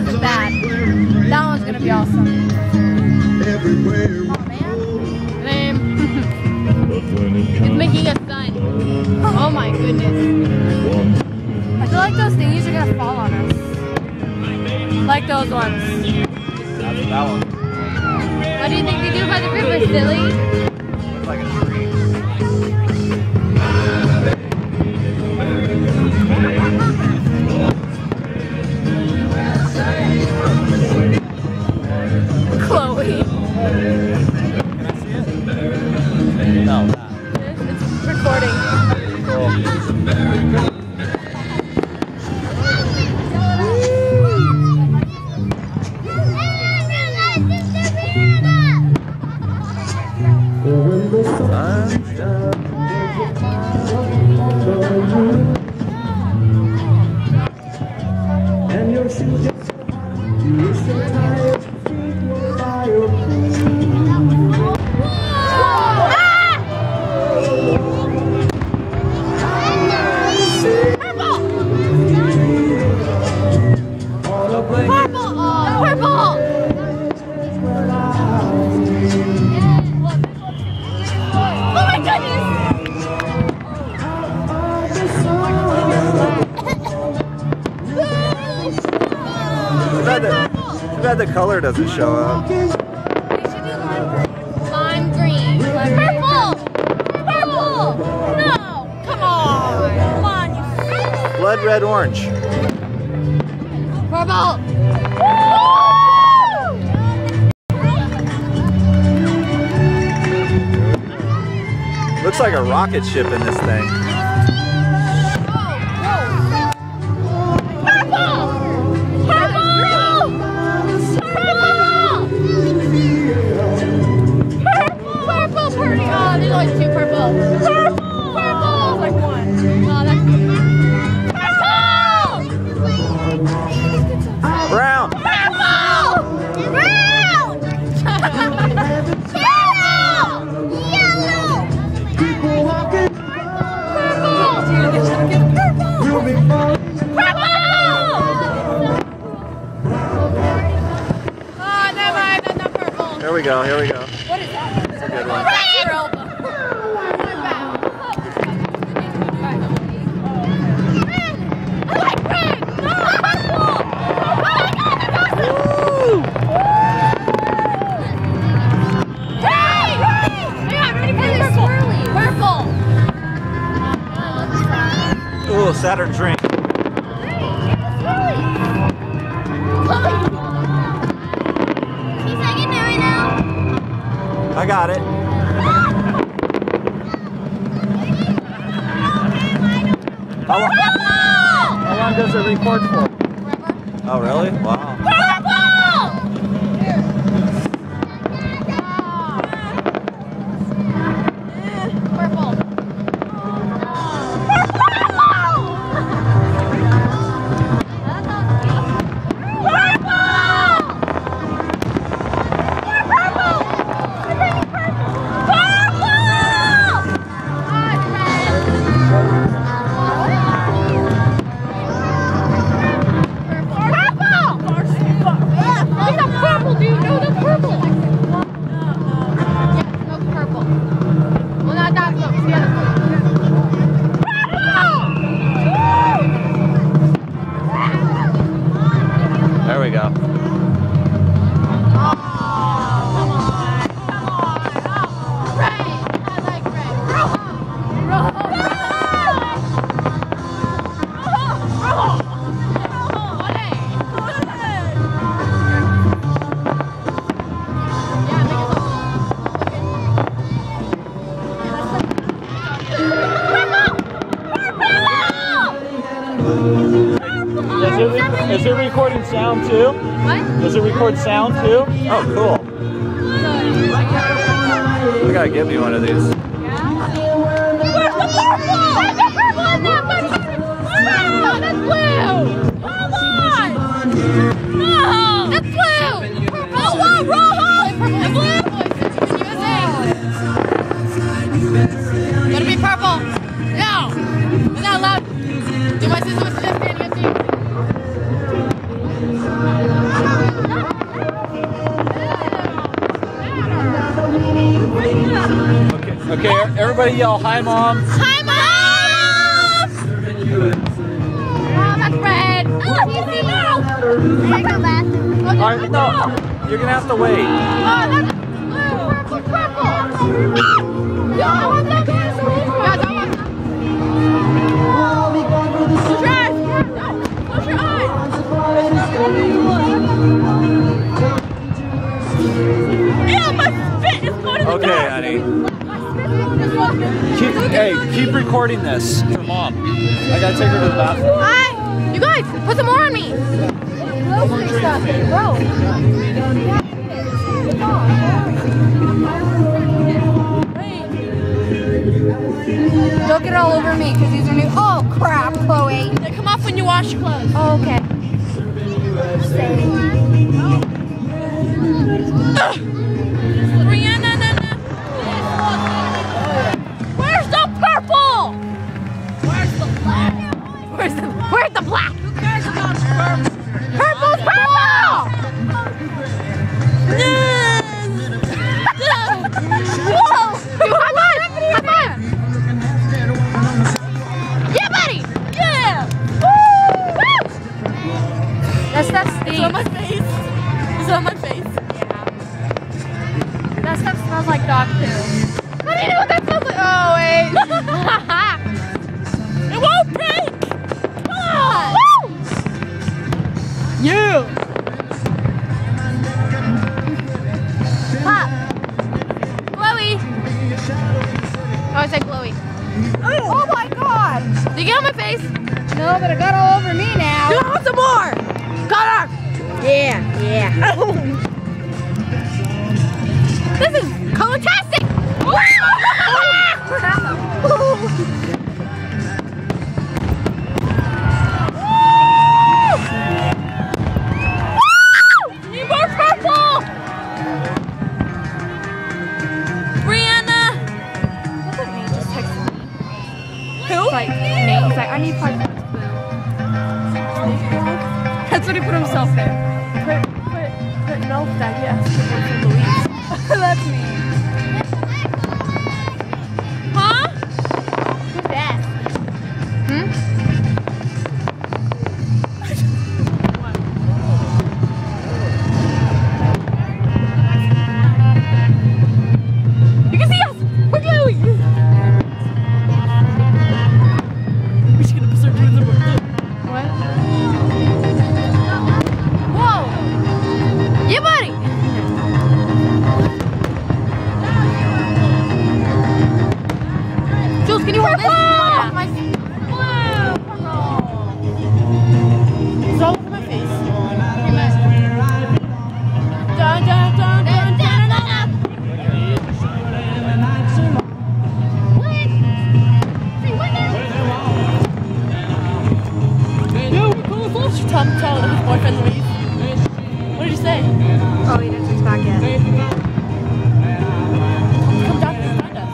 wasn't bad. That one's gonna be awesome. Oh man. Lame. It's making a sun. Oh my goodness. I feel like those thingies are gonna fall on us. Like those ones. That's that one. What do you think they do by the river, silly? Looks like a tree. Chloe. Can I see it? No, that. It's recording. Cool. Too bad the color doesn't show up. We should do lime green. Purple! Purple! No! Come on! Come on, you Blood red orange. Purple! Looks like a rocket ship in this thing. There's only two purple. Purple! Purple! Like one. Oh, that's good. Purple! Brown! Purple! Brown! Yellow! Oh, never mind. That's not purple. Here we go, here we go. What is that? That's a good one. That's your elbow. I like red! No! Purple! Oh my god, that's awesome! Hey! Yeah, I'm ready for purple! Purple! Ooh, Saturn drink. I got it. How long does it record for? Oh, really? Wow. Purple! There we go. Is it recording sound too? What? Does it record sound too? Oh, cool. You gotta give me one of these. Where's the purple? There's the purple in there! No, that's blue! Come on! No! That's blue! Purple! Oh, rojo! And blue! Gotta be purple! No! We're not allowed. Do my sister was just standing up to you. Everybody yell, "Hi, Mom." Hi, Mom! Oh, that's red. Oh, easy now. Can I go back? Alright, no, you're gonna have to wait. Oh, that's blue, purple. Yo, I want that gas. Yeah, don't want that. Close your eyes. No, close your eyes. Ew, my spit is going to the Okay, dog. honey. Keep recording this for Mom. I gotta take her to the bathroom. Hi, you guys, put some more on me. Bro. Don't get it all over me because these are new. Oh crap, Chloe. They come off when you wash your clothes. Oh, okay. Brianna, where's the purple? Where's the black? Where's the black? Who cares about purple? Purple's purple! Whoa! High five! Yeah, buddy! Yeah! Woo! That stuff stinks. It's on my face. It's on my face. That stuff smells like dog poo. How do you know what that smells like? Oh, wait. It won't break! Come on! Woo! Yeah! Pop! Chloe! Oh, I said Chloe. Oh my god! Did you get on my face? No, but it got all over me now. Do you want some more? Got her! Yeah. This is color-tastic! Need more purple! Brianna! Look at me, just texted me. Who? He's like, Nate, he's like, I need 5 minutes, boo. That's what he put himself there. Put milk that he asked for Louise. That's me. Huh? Who's that? You can see us! We're glowing! We're just gonna start doing the work. What? Whoa! Yeah, buddy! Jules, can you hold this? My blue! Purple! It's all over my face. Dun, dun, dun, dun, dun, dun, dun. Yo, we're cool as well. Tell his boyfriend Louise. What did you say? Oh, he didn't text back yet. Come down and find us.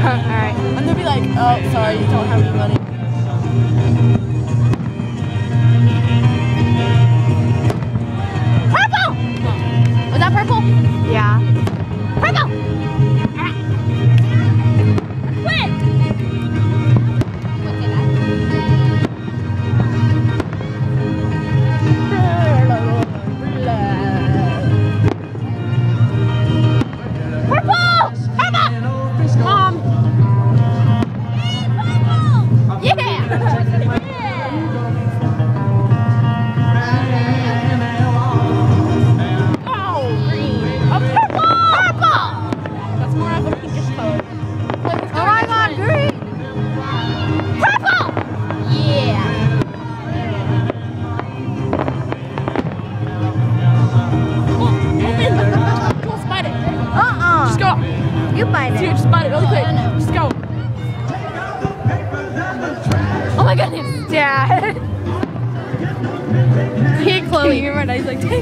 Alright. And they'll be like, oh, sorry, you don't have any money. Purple! Was that purple? Yeah. Purple! Quit! Purple! Purple! Mom! Yeah! Oh, green. A purple! Purple! That's more of a pinkish color. Oh my god, green! Purple! Yeah! Go spot it. Just go. You bite it. Dude, just bite it really quick. Just go. Oh my goodness. Dad. Hey, Chloe. You're right. He's like, take